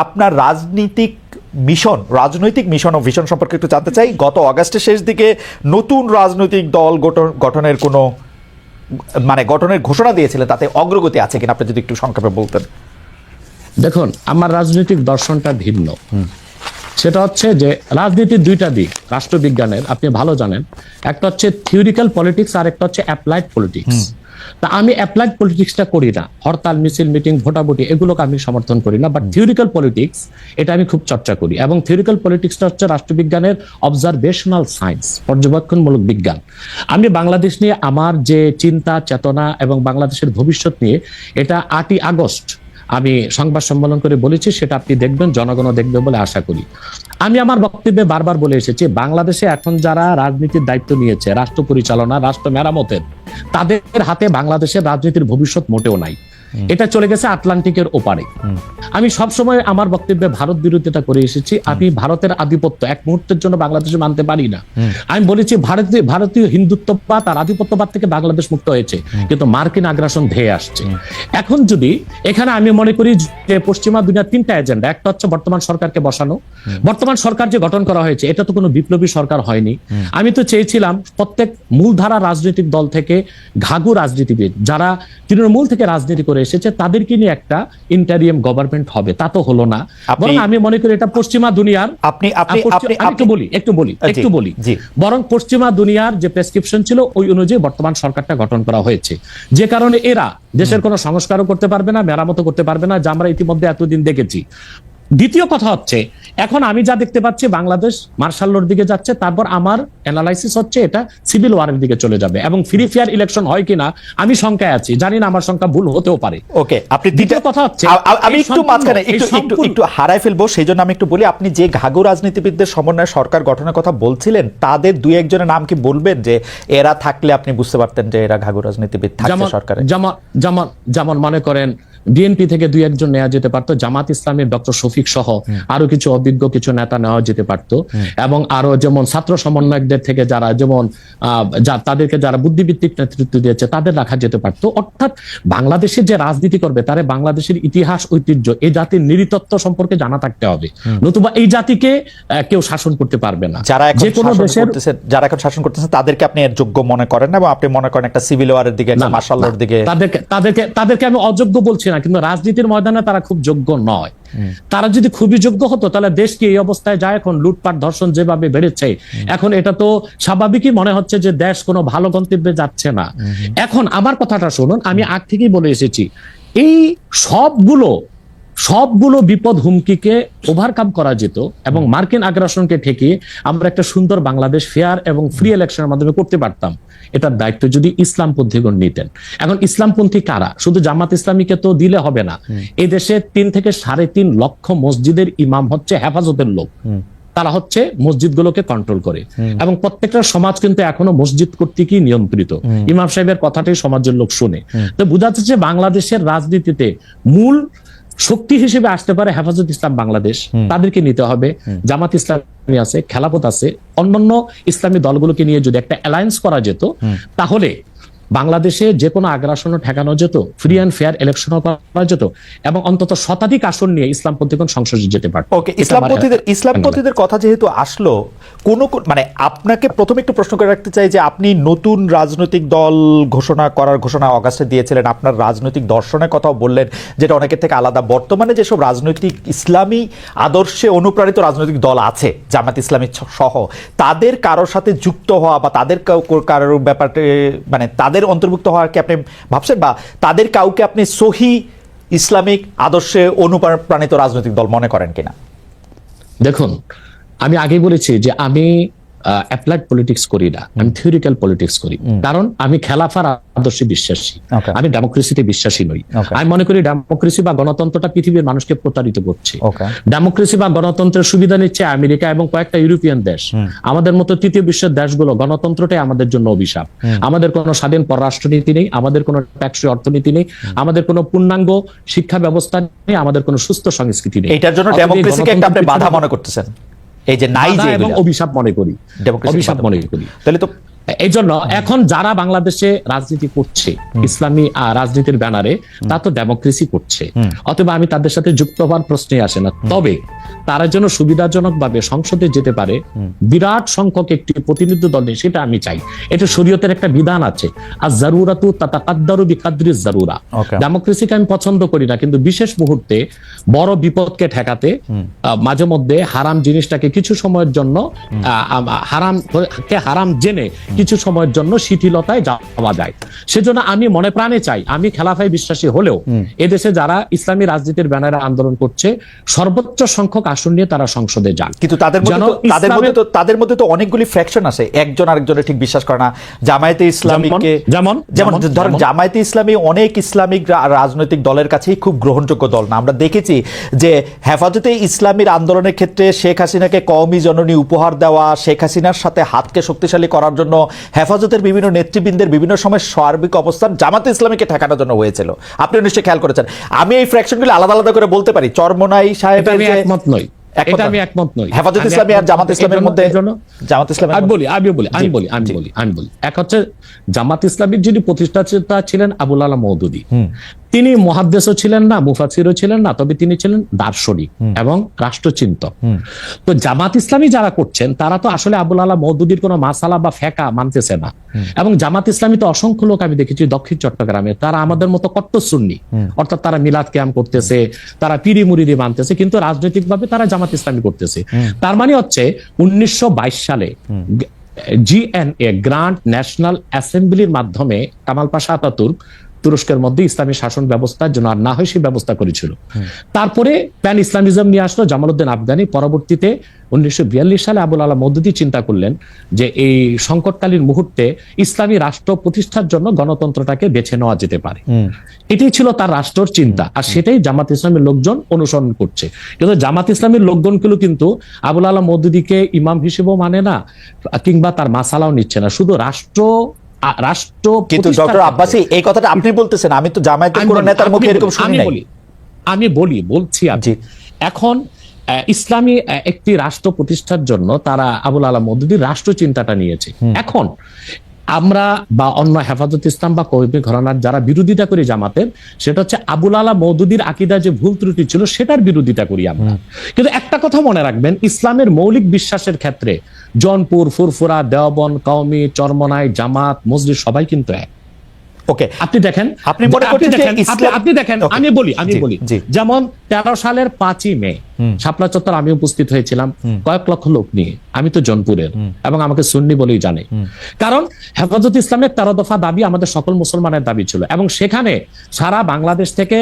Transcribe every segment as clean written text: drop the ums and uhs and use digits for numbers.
আপনার রাজনৈতিক মিশন ও ভিশন সম্পর্কে একটু জানতে চাই। গত অগাস্টের শেষ দিকে নতুন রাজনৈতিক দল গঠনের কোনো গঠনের ঘোষণা দিয়েছিলেন, তাতে অগ্রগতি আছে কিনা আপনি যদি একটু সংক্ষেপে বলতেন। দেখুন, আমার রাজনৈতিক দর্শনটা ভিন্ন। সেটা হচ্ছে যে রাজনীতির দুইটা দিক রাষ্ট্রবিজ্ঞানের, আপনি ভালো জানেন। একটা হচ্ছে থিওরিক্যাল পলিটিক্স আর একটা হচ্ছে অ্যাপ্লাইড পলিটিক্স। তা আমি অ্যাপ্লাইড পলিটিক্সটা করি না, হরতাল মিছিল মিটিং ভোটাভুটি এগুলোকে আমি সমর্থন করি না, বাট থিওরিক্যাল পলিটিক্স এটা আমি খুব চর্চা করি। এবং থিওরিক্যাল পলিটিক্সটা হচ্ছে রাষ্ট্রবিজ্ঞানের অবজারভেশনাল সায়েন্স, পর্যবেক্ষণমূলক বিজ্ঞান। আমি বাংলাদেশ নিয়ে আমার যে চিন্তা চেতনা এবং বাংলাদেশের ভবিষ্যৎ নিয়ে, এটা 8ই আগস্ট আমি সংবাদ সম্মেলন করে বলেছি, সেটা আপনি দেখবেন, জনগণও দেখবে বলে আশা করি। আমি আমার বক্তব্যে বারবার বলে এসেছি, বাংলাদেশে এখন যারা রাজনীতির দায়িত্ব নিয়েছে, রাষ্ট্র পরিচালনা, রাষ্ট্র মেরামতের, তাদের হাতে বাংলাদেশের রাজনীতির ভবিষ্যৎ মোটেও নাই। এটা চলে গেছে আটলান্টিকের ওপারে। আমি সবসময় আমার বক্তব্যে ভারত বিরোধিতা করে এসেছি। আমি ভারতের আধিপত্য এক মুহূর্তের জন্য বাংলাদেশে মানতে পারি না। আমি বলেছি ভারতীয় হিন্দুত্ববাদ আর আধিপত্যবাদ থেকে বাংলাদেশ মুক্ত হয়েছে, কিন্তু মার্কিন আগ্রাসন ধেয়ে আসছে। এখন যদি এখানে আমি মনে করি যে পশ্চিমা দুনিয়ার 3টা এজেন্ডা, একটা হচ্ছে বর্তমান সরকারকে বসানো। বর্তমান সরকার যে গঠন করা হয়েছে এটা তো কোনো বিপ্লবী সরকার হয়নি। আমি তো চেয়েছিলাম প্রত্যেক মূলধারা রাজনৈতিক দল থেকে ঘাঘু রাজনীতিবিদ যারা তৃণমূল থেকে রাজনীতি করে এসেছে তাদেরকে নিয়ে একটা ইন্টারিয়াম গভর্নমেন্ট হবে, তা তো হলো না। বরং আমি মনে করি এটা পশ্চিমা দুনিয়ার, একটু বলি বরং পশ্চিমা দুনিয়ার যে প্রেসক্রিপশন ছিল ওই অনুযায়ী বর্তমান সরকারটা গঠন করা হয়েছে, যে কারণে এরা দেশের কোনো সংস্কারও করতে পারবে না, মেরামতও করতে পারবে না, যা আমরা ইতিমধ্যে এতদিন দেখেছি। দ্বিতীয় কথা হচ্ছে, এখন আমি যা দেখতে পাচ্ছি বাংলাদেশ মার্শাল লর দিকে যাচ্ছে। তারপর আমার অ্যানালাইসিস হচ্ছে এটা সিভিল ওয়ারের দিকে চলে যাবে, এবং ফ্রি ফেয়ার ইলেকশন হয় কিনা আমি শঙ্কায় আছি, জানি না, আমার শঙ্কা ভুল হতেও পারে। ওকে, আপনি দ্বিতীয় কথা হচ্ছে, আমি একটু মাঝখানে একটু হারায় ফেলবো, সেই জন্য আমি একটু বলি, আপনি যে ঘাঘু রাজনীতিবিদদের সমন্বয়ে সরকার গঠনের কথা বলছিলেন, তাদের 2-1 জনের নাম কি বলবেন, যে এরা থাকলে আপনি বুঝতে পারতেন যে এরা ঘাঘু রাজনীতিবিদ থাকছে সরকারে? যেমন মনে করেন বিএনপি থেকে 2-1 নেওয়া যেতে পারতো, জামাত ইসলামের ডক্টর শফিক সহ আরো কিছু অভিজ্ঞ কিছু নেতা নেওয়া যেতে পারতো, এবং আরো যেমন ছাত্র সমন্বয়কদের থেকে যারা যেমন তাদেরকে যারা বুদ্ধিভিত্তিক নেতৃত্ব দিয়েছে তাদের রাখা যেতে পারতো। অর্থাৎ বাংলাদেশের যে রাজনীতি করবে তারা বাংলাদেশের ইতিহাস ঐতিহ্য এই জাতির নৃতত্ব সম্পর্কে জানা থাকতে হবে, নতুবা এই জাতিকে কেউ শাসন করতে পারবে না। যে কোনো দেশের যারা এখন শাসন করতেছে তাদেরকে আপনি এর যোগ্য মনে করেন না, এবং আপনি মনে করেন একটা সিভিল ওয়ারের দিকে, একটা মার্শাল লর দিকে? তাদেরকে আমি অযোগ্য বলছি না, কিন্তু রাজনীতির ময়দানে তারা খুব যোগ্য নয়। তারা যদি খুবই যোগ্য হতো তাহলে দেশ কি এই অবস্থায় যায়? এখন লুটপাট ধর্ষণ যেভাবে বেড়েছে, এখন এটা তো স্বাভাবিকই মনে হচ্ছে যে দেশ কোনো ভালো গন্তব্যে যাচ্ছে না। এখন আমার কথাটা শুনুন, আমি আগ থেকেই বলে এসেছি, এই সবগুলো বিপদ হুমকিকে ওভারকাম করা যেত, এবং মার্কিন আগ্রাসনকে ঠেকিয়ে আমরা একটা সুন্দর বাংলাদেশ ফেয়ার এবং ফ্রি ইলেকশনের মাধ্যমে করতে পারতাম। এটার দায়িত্ব যদি ইসলামপন্থীগণ নিতেন। এখন ইসলামপন্থী কারা? শুধু জামাত ইসলামীকে তো দিলে হবে না। এই দেশে 3 থেকে 3.5 লক্ষ মসজিদের ইমাম হচ্ছে হেফাজতের লোক, তারা হচ্ছে মসজিদগুলোকে কন্ট্রোল করে, এবং প্রত্যেকটা সমাজ কিন্তু এখনো মসজিদ কর্তৃকই নিয়ন্ত্রিত। ইমাম সাহেবের কথাটাই সমাজের লোক শুনে। তো বোঝা যাচ্ছে যে বাংলাদেশের রাজনীতিতে মূল শক্তি হিসেবে আসতে পারে হেফাজত ইসলাম বাংলাদেশ, তাদেরকে নিতে হবে। জামাত ইসলামী আছে, খেলাফত আছে, অন্যান্য ইসলামী দলগুলোকে নিয়ে যদি একটা অ্যালায়েন্স করা যেত, তাহলে বাংলাদেশে যে কোনো আগ্রাসনও ঠেকানো যেত, ফ্রি অ্যান্ড ফেয়ার ইলেকশনও করা যেত, এবং অন্তত শতাধিক আসন নিয়ে ইসলামপন্থীগণ সংসদে যেতে পারত। ওকে, ইসলামপন্থীদের কথা যেহেতু আসলো, আপনাকে প্রথমে একটু প্রশ্ন করে রাখতে চাই যে আপনি নতুন রাজনৈতিক দল ঘোষণা অগাস্টে দিয়েছিলেন, আপনার রাজনৈতিক দর্শনের কথাও বললেন, যেটা অনেকের থেকে আলাদা। বর্তমানে যেসব রাজনৈতিক ইসলামী আদর্শে অনুপ্রাণিত রাজনৈতিক দল আছে, জামাত ইসলামী সহ, তাদের কারোর সাথে যুক্ত হওয়া বা তাদের কারোর ব্যাপারে তাদের অন্তর্ভুক্ত হওয়ার কি আপনি ভাবছেন, বা তাদের কাউকে আপনি সহি ইসলামিক আদর্শে অনুপ্রাণিত রাজনৈতিক দল মনে করেন কিনা? দেখুন, আমি আগেই বলেছি যে আমি অ্যাপ্লাইড পলিটিক্স করি না, আমি থিওরিক্যাল পলিটিক্স করি। কারণ আমি খেলাফার আদর্শে বিশ্বাসী, আমি ডেমোক্রেসিতে বিশ্বাসী নই। আমি মনে করি ডেমোক্রেসি বা গণতন্ত্রটা পৃথিবীর মানুষকে প্রতারিত করছে। ডেমোক্রেসি বা গণতন্ত্রের সুবিধা নিচ্ছে আমেরিকা এবং কয়েকটা ইউরোপিয়ান দেশ। আমাদের মতো তৃতীয় বিশ্বের দেশগুলো গণতন্ত্রটাই আমাদের জন্য অভিশাপ। আমাদের কোনো স্বাধীন পররাষ্ট্রনীতি নেই, আমাদের কোনো ট্যাক্সি অর্থনীতি নেই, আমাদের কোনো পূর্ণাঙ্গ শিক্ষা ব্যবস্থা নেই, আমাদের কোনো সুস্থ সংস্কৃতি নেই। এটার জন্য ডেমোক্রেসিকে একটা আপনি বাধা মনে করতেছেন? এই যে নাই, যে এবং অভিশাপ মনে করি, অভিশাপ মনে করি। তাহলে তো এই জন্য এখন যারা বাংলাদেশে রাজনীতি করছে ইসলামী রাজনীতির ব্যানারে, তা তো ডেমোক্রেসি করছে, অথবা আমি তাদের সাথে যুক্ত হওয়ার প্রশ্নই আসে না। তবে তারা যেন সুবিধাজনক ভাবে সংসদে যেতে পারে, বিরাট সংখ্যক একটি প্রতিনিধি দল নিয়ে, সেটা আমি চাই। এটা শরীয়তের একটা বিধান আছে, আর জারুরাতু তাতাকাদ্দারু বিকাদ্রি জারুরা। ডেমোক্রেসিকে আমি পছন্দ করি না, কিন্তু বিশেষ মুহূর্তে বড় বিপদকে ঠেকাতে মাঝে মধ্যে হারাম জিনিসটাকে কিছু সময়ের জন্য হারাম জেনে কিছু সময়ের জন্য শিথিলতায় যাওয়া যায়। সেজন্য আমি মনে প্রাণে চাই, আমি খেলাফায় বিশ্বাসী হলেও এদেশে যারা ইসলামী রাজনীতির ব্যানারে আন্দোলন করছে, সর্বোচ্চ সংখ্যক আসন নিয়ে তারা সংসদে যান। কিন্তু তাদের মধ্যে তো অনেকগুলি ফ্র্যাকশন আছে, একজন আরেকজনের ঠিক বিশ্বাস করে না। জামায়াতে ইসলামীকে যেমন ধরেন, জামায়াতে ইসলামী অনেক ইসলামিক রাজনৈতিক দলের কাছেই খুব গ্রহণযোগ্য দল না। আমরা দেখেছি যে হেফাজতে ইসলামীর আন্দোলনের ক্ষেত্রে শেখ হাসিনাকে কওমি জননী উপহার দেওয়া, শেখ হাসিনার সাথে হাতকে শক্তিশালী করার জন্য হেফাজতের বিভিন্ন নেতৃবৃন্দের বিভিন্ন সময় সার্বিক অবস্থান জামাতে ইসলামীকে ঠেকানোর জন্য হয়েছিল। আপনি নিশ্চয়ই খেয়াল করেছেন। আমি এই ফ্র্যাকশনগুলো আলাদা আলাদা করে বলতে পারি। চরমোনাই সাহেবের যে একমত নই, এটা আমি একমত নই। হেফাজত ইসলামী আর জামাত ইসলামের মধ্যে জামাত ইসলাম আমি বলি এক হচ্ছে জামাত ইসলামীর যিনি প্রতিষ্ঠাতা ছিলেন আবুল আলা মওদুদী, তিনি মুহাদ্দিসও ছিলেন না, মুফাসসিরও ছিলেন না, তবে তিনি ছিলেন দার্শনিক এবং রাষ্ট্রচিন্তক। তো জামাত ইসলামী যারা করছেন তারা তো আসলে আবুল আলা মওদুদীর কোনো মাসালা বা ফেকা মানতেছে না। এবং জামাত ইসলামী তো অসংখ্য লোক আমি দেখেছি দক্ষিণ চট্টগ্রামে, তারা আমাদের মতো কট্টর সুন্নি, অর্থাৎ তারা মিলাদ কিয়াম করতেছে, তারা পিরি মুরিদি মানতেছে, কিন্তু রাজনৈতিকভাবে তারা জামাত ইসলামী করতেছে। তার মানে হচ্ছে 1922 সালে জিএনএ গ্র্যান্ড ন্যাশনাল অ্যাসেম্বলির মাধ্যমে কামাল পাশা আতাতুর্ক তুরস্কের মধ্যে ইসলামী শাসন ব্যবস্থার জন্য আর না হয় সেই ব্যবস্থা করেছিল। তারপরে প্যান ইসলামিজম নিয়ে আসলো জামালউদ্দিন আফগানি। পরবর্তীতে 1942 সালে আবুল আলা মওদুদী চিন্তা করলেন যে এই সংকটকালীন মুহূর্তে ইসলামী রাষ্ট্র প্রতিষ্ঠার জন্য গণতন্ত্রটাকে বেছে নেওয়া যেতে পারে। এটাই ছিল তার রাষ্ট্রের চিন্তা, আর সেটাই জামাত ইসলামের লোকজন অনুসরণ করছে। কিন্তু জামাত ইসলামের লোকজনগুলো কিন্তু আবুল আলা মওদুদীকে ইমাম হিসেবেও মানে না, কিংবা তার মাসালাও নিচ্ছে না, শুধু রাষ্ট্র। কিন্তু ডক্টর আব্বাসী এই কথাটা আপনি বলতেছেন, আমি তো জামায়াতের কোন নেতার মুখে এরকম শুনি নাই। আমি বলছি এখন ইসলামী একটি রাষ্ট্র প্রতিষ্ঠার জন্য তারা আবুল আলা মওদুদীর রাষ্ট্র চিন্তাটা নিয়েছে। এখন আমরা বা অন্য হেফাজত ইসলাম বা কওমি ঘরানার যারা বিরোধিতা করি জামাতের, সেটা হচ্ছে আবুল আলা মওদুদীর আকীদা যে ভুল ত্রুটি ছিল সেটার বিরোধিতা করি আমরা। কিন্তু একটা কথা মনে রাখবেন, ইসলামের মৌলিক বিশ্বাসের ক্ষেত্রে জৌনপুর, ফুরফুরা, দেওবন্দ, কওমি, চরমোনাই, জামাত, মসজিদ সবাই কিন্তু এক। ওকে, আপনি দেখেন, আমি বলি যেমন 13 সালের 5ই মে শাপলা চত্বর আমি উপস্থিত হয়েছিলাম কয়েক লক্ষ লোক নিয়ে। আমি তো জৌনপুরের এবং আমাকে সুন্নি বলেই জানে, কারণ হেফাজত ইসলামের 13 দফা দাবি আমাদের সকল মুসলমানের দাবি ছিল। এবং সেখানে সারা বাংলাদেশ থেকে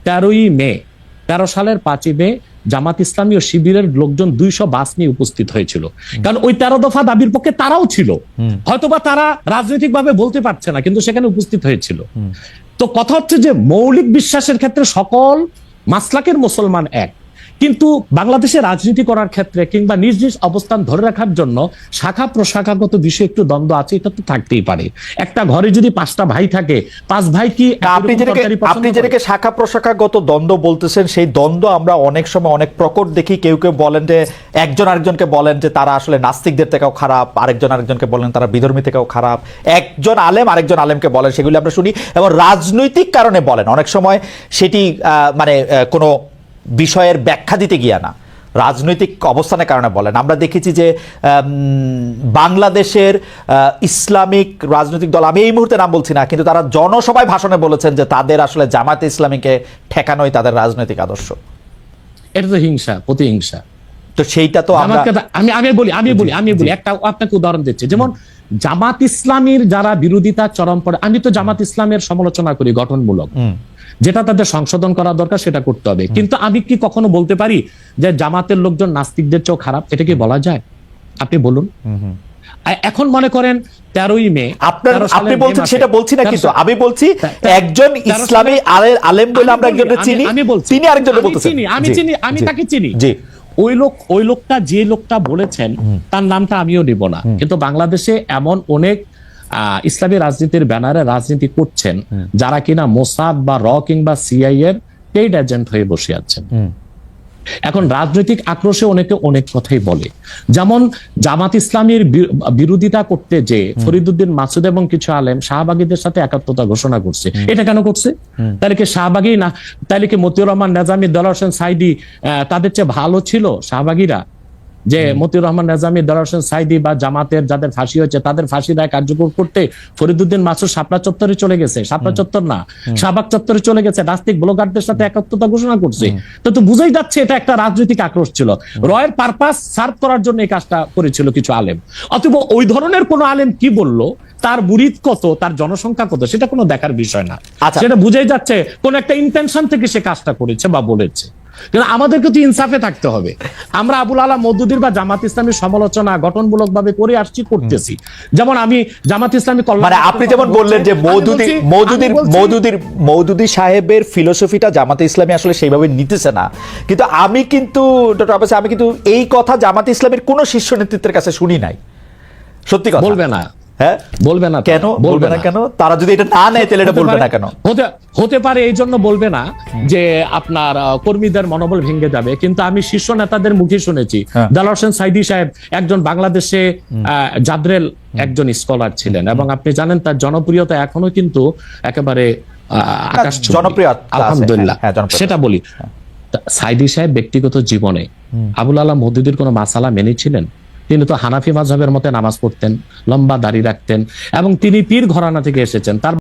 13 সালের 5ই মে জামাত ইসলামী ও শিবিরের লোকজন 200 বাস নিয়ে উপস্থিত হয়েছিল, কারণ ওই 13 দফা দাবির পক্ষে তারাও ছিল। হয়তোবা তারা রাজনৈতিক ভাবে বলতে পারছে না, কিন্তু সেখানে উপস্থিত হয়েছিল। তো কথা হচ্ছে যে মৌলিক বিশ্বাসের ক্ষেত্রে সকল মাসলাকের মুসলমান এক, কিন্তু বাংলাদেশে রাজনীতি করার ক্ষেত্রে কিংবা নিজ নিজ অবস্থান ধরে রাখার জন্য শাখা প্রশাখাগত বিষয়ে একটু দ্বন্দ্ব আছে, এটা তো থাকতেই পারে। একটা ঘরে যদি 5টা ভাই থাকে, 5 ভাই কি আপনি যেটাকে শাখা প্রশাখাগত দ্বন্দ্ব বলতেছেন, সেই দ্বন্দ্ব আমরা অনেক সময় অনেক প্রকট দেখি। কেউ কেউ বলেন যে একজন আরেকজনকে বলেন যে তারা আসলে নাস্তিকদের থেকেও খারাপ, আরেকজন আরেকজনকে বলেন তারা বিধর্মী থেকেও খারাপ, একজন আলেম আরেকজন আলেমকে বলেন, সেগুলি আমরা শুনি। এবং রাজনৈতিক কারণে বলেন, অনেক সময় সেটি মানে কোনো বিষয়ের ব্যাখ্যা দিতে গিয়া না, রাজনৈতিক অবস্থানের কারণে বলেন। আমরা দেখেছি যে বাংলাদেশের ইসলামিক রাজনৈতিক দল, আমি এই মুহূর্তে নাম বলছি না, কিন্তু তারা জনসভায় ভাষণে বলেছেন যে তাদের আসলে জামায়াতে ইসলামীকে ঠেকানোই তাদের রাজনৈতিক আদর্শ। এটা তো হিংসা, প্রতিহিংসা। তো সেইটা তো আমি বলি একটা আপনাকে উদাহরণ দিচ্ছি। যেমন জামাত ইসলামীর যারা বিরোধিতা চরম পড়ে, আমি তো জামাত ইসলামের সমালোচনা করি গঠনমূলক, যেটা তাদের সংশোধন করা দরকার সেটা করতে হবে। কিন্তু আমি কি কখনো বলতে পারি যে জামাতের লোকজন নাস্তিকদের চেয়েও খারাপ? এটা কি বলা যায়? আপনি বলুন। এখন মনে করেন 13ই মে আপনি বলছেন, সেটা বলছি না, কিন্তু আমি বলছি একজন ইসলামী আলেম বলে আমরা একজনকে চিনি, তিনি আরেকজনকে বলতেছেন। আমি তাকে চিনি। ওই লোকটা যে লোকটা বলেছেন তার নামটা আমিও নিব না, কিন্তু বাংলাদেশে এমন অনেক ইসলামী রাজনীতির ব্যানারে রাজনীতি করছেন যারা কিনা মোসাদ বা র কিংবা সিআই এর পেইড এজেন্ট হয়ে বসে আছেন। এখন রাজনৈতিক আক্রোশে অনেকে অনেক কথাই বলে, যেমন জামাত ইসলামীর বিরোধিতা করতে যে ফরিদউদ্দিন মাসুদ এবং কিছু আলেম শাহবাগীদের সাথে একাত্মতা ঘোষণা করছে। এটা কেন করছে? তাহলে কি শাহবাগী না, তাহলে কি মতিউর রহমান নেজামী, দেলোয়ার হোসেন সাইদি তাদের চেয়ে ভালো ছিল শাহবাগীরা? যে মতিউর রহমান নেজামী, দেলোয়ার হোসেন সাইদি বা জামাতের যাদের ফাঁসি হয়েছে তাদের ফাঁসি রায় কার্যকর করতে ফরিদউদ্দিন মাসুদ শাপলা চত্বরে চলে গেছে, শাপলা চত্বর না শাহবাগ চত্বরে চলে গেছে, নাস্তিক ব্লগারদের সাথে একাত্মতা ঘোষণা করছে। তো বুঝাই যাচ্ছে এটা একটা রাজনৈতিক আক্রোশ ছিল, রয়ের পারপাস সার্ভ করার জন্য এই কাজটা করেছিল কিছু আলেম। অথবা ওই ধরনের কোন আলেম কি বললো, তার মুরিদ কত, তার জনসংখ্যা কত, সেটা কোনো দেখার বিষয় না। আচ্ছা। সেটা বুঝাই যাচ্ছে কোন একটা ইন্টেনশন থেকে সে কাজটা করেছে বা বলেছে। কিন্তু আমাদেরকে তো ইনসাফে থাকতে হবে। আমরা আবুল আলা মওদুদীর বা জামাত ইসলামীর সমালোচনা গঠনমূলক ভাবে করে আসছি, করতেছি। যেমন আমি জামাত ইসলামী মানে আপনি যেমন বললেন যে মওদুদী সাহেবের ফিলোসফিটা জামাতে ইসলামী আসলে সেইভাবে নিতেছে না, কিন্তু আমি কিন্তু ডক্টর আব্বাস, আমি কিন্তু এই কথা জামাতে ইসলামের কোন শীর্ষ নেতৃত্বের কাছে শুনি নাই। সত্যি কথা বলবে না, হ্যাঁ বলবে না কেন? বলবে না কেন? তারা যদি এটা না নেয় তাহলে এটা বলবে না কেন? হতে পারে এই জন্য বলবে না যে আপনার কর্মীদের মনোবল ভেঙে যাবে। কিন্তু আমি শীর্ষ নেতাদের মুখে শুনেছি, দেলোয়ার হোসেন সাইদি সাহেব একজন বাংলাদেশে জাদ্রেল একজন স্কলার ছিলেন, এবং আপনি জানেন তার জনপ্রিয়তা এখনো কিন্তু একেবারে আকাশ জনপ্রিয়, আলহামদুলিল্লাহ। সেটা বলি, সাইদি সাহেব ব্যক্তিগত জীবনে আবুল আলা মওদুদীর কোনো মাসালা মেনেছিলেন? তিনি তো হানাফি মাযহাবের মতে নামাজ পড়তেন, লম্বা দাড়ি রাখতেন, এবং তিনি পীর ঘরানা থেকে এসেছেন। তার